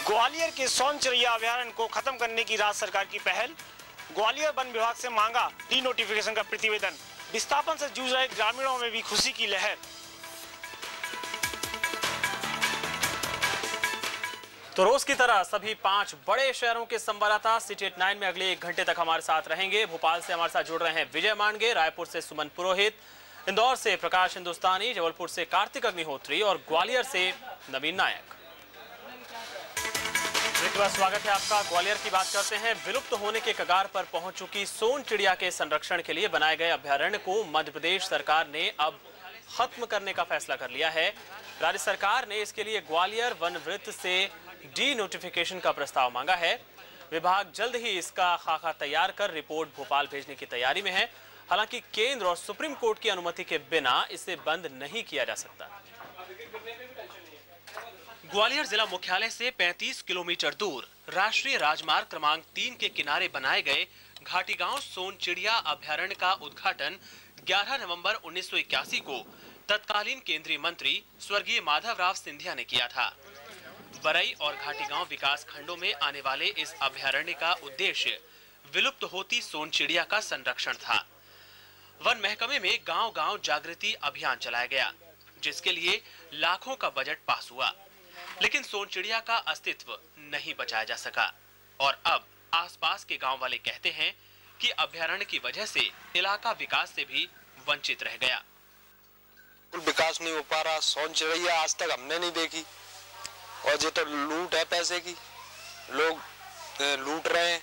ग्वालियर के सोनचरिया अभयारण्य को खत्म करने की राज्य सरकार की पहल। ग्वालियर वन विभाग से मांगा डी नोटिफिकेशन का प्रतिवेदन। विस्थापन से जूझ रहे ग्रामीणों में भी खुशी की लहर। तो रोज की तरह सभी 5 बड़े शहरों के संवाददाता सिटी 89 में अगले 1 घंटे तक हमारे साथ रहेंगे। भोपाल से हमारे साथ जुड़ रहे हैं विजय मांडगे, रायपुर से सुमन पुरोहित, इंदौर से प्रकाश हिंदुस्तानी, जबलपुर से कार्तिक अग्निहोत्री और ग्वालियर से नवीन नायक। एक बार स्वागत है आपका। ग्वालियर की बात करते हैं। विलुप्त होने के कगार पर पहुंच चुकी सोन चिड़िया के संरक्षण के लिए बनाए गए अभ्यारण्य को मध्य प्रदेश सरकार ने अब खत्म करने का फैसला कर लिया है। राज्य सरकार ने इसके लिए ग्वालियर वन वृत्त से डी नोटिफिकेशन का प्रस्ताव मांगा है। विभाग जल्द ही इसका खाका तैयार कर रिपोर्ट भोपाल भेजने की तैयारी में है। हालांकि केंद्र और सुप्रीम कोर्ट की अनुमति के बिना इसे बंद नहीं किया जा सकता। ग्वालियर जिला मुख्यालय से 35 किलोमीटर दूर राष्ट्रीय राजमार्ग क्रमांक 3 के किनारे बनाए गए घाटी गांव सोन चिड़िया अभ्यारण्य का उद्घाटन 11 नवंबर 1981 को तत्कालीन केंद्रीय मंत्री स्वर्गीय माधवराव सिंधिया ने किया था। बरई और घाटी गांव विकास खंडों में आने वाले इस अभ्यारण्य का उद्देश्य विलुप्त होती सोन चिड़िया का संरक्षण था। वन महकमे में गांव-गांव जागृति अभियान चलाया गया, जिसके लिए लाखों का बजट पास हुआ, लेकिन सोन चिड़िया का अस्तित्व नहीं बचाया जा सका। और अब आसपास के गांव वाले कहते हैं कि अभ्यारण्य की वजह से इलाका विकास से भी वंचित रह गया। विकास नहीं हो पा रहा। सोन चिड़िया आज तक हमने नहीं देखी और ये तो लूट है, पैसे की लोग लूट रहे हैं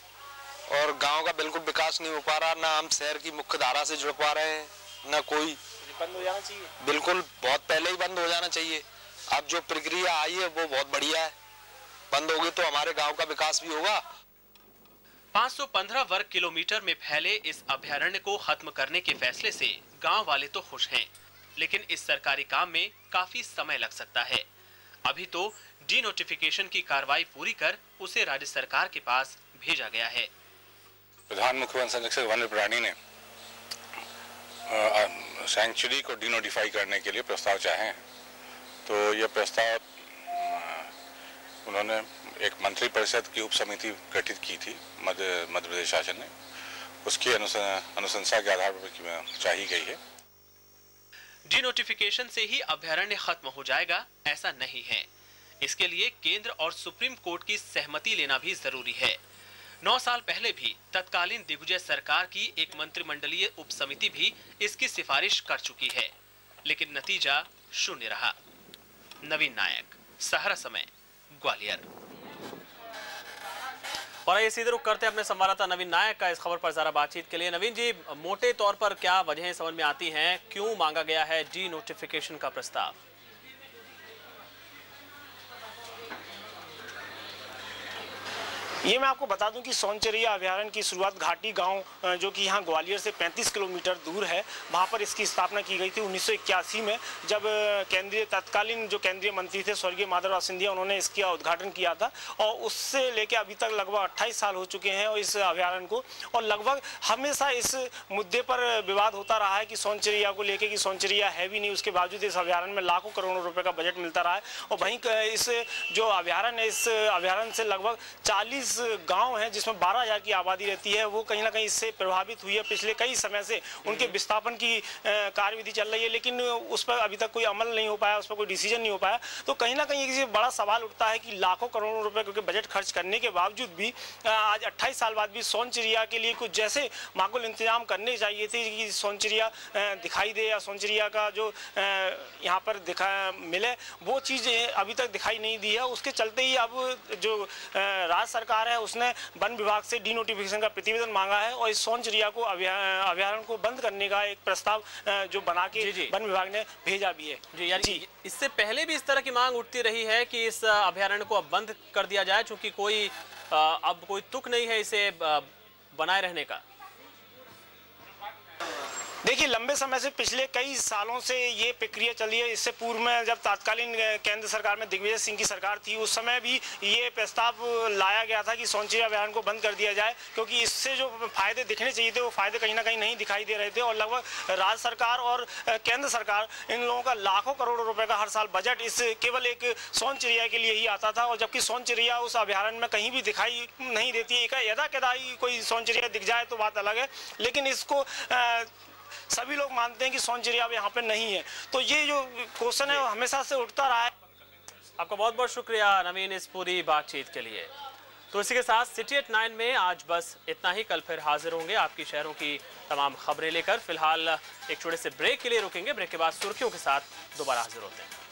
और गांव का बिल्कुल विकास नहीं हो पा रहा। ना हम शहर की मुख्य धारा से जुड़ पा रहे हैं, ना कोई। बंद हो जाना चाहिए। बिल्कुल बहुत पहले ही बंद हो जाना चाहिए। अब जो प्रक्रिया आई है वो बहुत बढ़िया है। बंद होगी तो हमारे गांव का विकास भी होगा। 515 वर्ग किलोमीटर में फैले इस अभ्यारण्य को खत्म करने के फैसले से गांव वाले तो खुश हैं, लेकिन इस सरकारी काम में काफी समय लग सकता है। अभी तो डी नोटिफिकेशन की कार्रवाई पूरी कर उसे राज्य सरकार के पास भेजा गया है। प्रधान मुख्य वन संरक्षक वन्य प्राणी ने सैंक्चुरी को डी नोटिफाई करने के लिए प्रस्ताव चाहे हैं, तो यह प्रस्ताव उन्होंने एक मंत्री परिषद की उप समिति गठित की थी मध्य प्रदेश शासन ने, उसकी अनुशंसा के आधार पर चाही गई है। डी नोटिफिकेशन से ही अभ्यारण्य खत्म हो जाएगा ऐसा नहीं है। इसके लिए केंद्र और सुप्रीम कोर्ट की सहमति लेना भी जरूरी है। 9 साल पहले भी तत्कालीन दिग्विजय सरकार की एक मंत्रिमंडलीय उप समिति भी इसकी सिफारिश कर चुकी है, लेकिन नतीजा शून्य रहा। नवीन नायक, सहारा समय, ग्वालियर। और ये सीधे रुख करते हैं अपने संवाददाता नवीन नायक का इस खबर पर जरा बातचीत के लिए। नवीन जी, मोटे तौर पर क्या वजहें समझ में आती हैं, क्यों मांगा गया है डी नोटिफिकेशन का प्रस्ताव? ये मैं आपको बता दूं कि सोनचरिया अभ्यारण्य की शुरुआत घाटी गांव जो कि यहाँ ग्वालियर से 35 किलोमीटर दूर है, वहाँ पर इसकी स्थापना की गई थी 1981 में, जब तत्कालीन जो केंद्रीय मंत्री थे स्वर्गीय माधवराव सिंधिया, उन्होंने इसका उद्घाटन किया था। और उससे लेके अभी तक लगभग 28 साल हो चुके हैं इस अभ्यारण्य को, और लगभग हमेशा इस मुद्दे पर विवाद होता रहा है कि सोनचरिया को लेके कि सोनचरिया है भी नहीं, उसके बावजूद इस अभ्यारण्य में लाखों करोड़ों रुपये का बजट मिलता रहा है। और वहीं इस जो अभ्यारण्य है, इस अभ्यारण्य से लगभग 40 गांव हैं जिसमें 12,000 की आबादी रहती है, वो कहीं ना कहीं इससे प्रभावित हुई है। पिछले कई समय से उनके विस्थापन की कार्यविधि चल रही है, लेकिन उस पर अभी तक कोई अमल नहीं हो पाया, उस पर कोई डिसीजन नहीं हो पाया। तो कहीं ना कहीं एक बड़ा सवाल उठता है कि लाखों करोड़ों रुपए के बजट खर्च करने के बावजूद भी आज 28 साल बाद भी सोनचरिया के लिए कुछ जैसे माकूल इंतजाम करने चाहिए थे कि सोनचरिया दिखाई दे या सोनचरिया का जो यहाँ पर मिले, वो चीज़ अभी तक दिखाई नहीं दी है। उसके चलते ही अब जो राज्य सरकार है उसने वन विभाग से डी नोटिफिकेशन का प्रतिवेदन मांगा है और इस सोनचरिया को अभ्यारण्य को बंद करने का एक प्रस्ताव जो बना के वन विभाग ने भेजा भी है। जी, यानी इससे पहले भी इस तरह की मांग उठती रही है कि इस अभ्यारण्य को अब बंद कर दिया जाए, क्योंकि अब कोई तुक नहीं है इसे बनाए रहने का। देखिए, लंबे समय से पिछले कई सालों से ये प्रक्रिया चली है। इससे पूर्व में जब तत्कालीन केंद्र सरकार में दिग्विजय सिंह की सरकार थी, उस समय भी ये प्रस्ताव लाया गया था कि सोन चिड़िया अभयारण्य को बंद कर दिया जाए, क्योंकि इससे जो फायदे दिखने चाहिए थे वो फायदे कहीं ना कहीं नहीं दिखाई दे रहे थे। और लगभग राज्य सरकार और केंद्र सरकार इन लोगों का लाखों करोड़ रुपए का हर साल बजट इस केवल एक सोन चिड़िया के लिए ही आता था। और जबकि सोन चिड़िया उस अभयारण्य में कहीं भी दिखाई नहीं देती है। यदा कदा ही कोई सोन चिड़िया दिख जाए तो बात अलग है, लेकिन इसको सभी लोग मानते हैं कि सोन चिड़िया अब यहाँ पे नहीं है। तो ये जो क्वेश्चन है वो हमेशा से उठता रहा है। आपका बहुत बहुत शुक्रिया नवीन इस पूरी बातचीत के लिए। तो इसी के साथ सिटी एट 9 में आज बस इतना ही। कल फिर हाजिर होंगे आपकी शहरों की तमाम खबरें लेकर। फिलहाल एक छोटे से ब्रेक के लिए रुकेंगे। ब्रेक के बाद सुर्खियों के साथ दोबारा हाजिर होते हैं।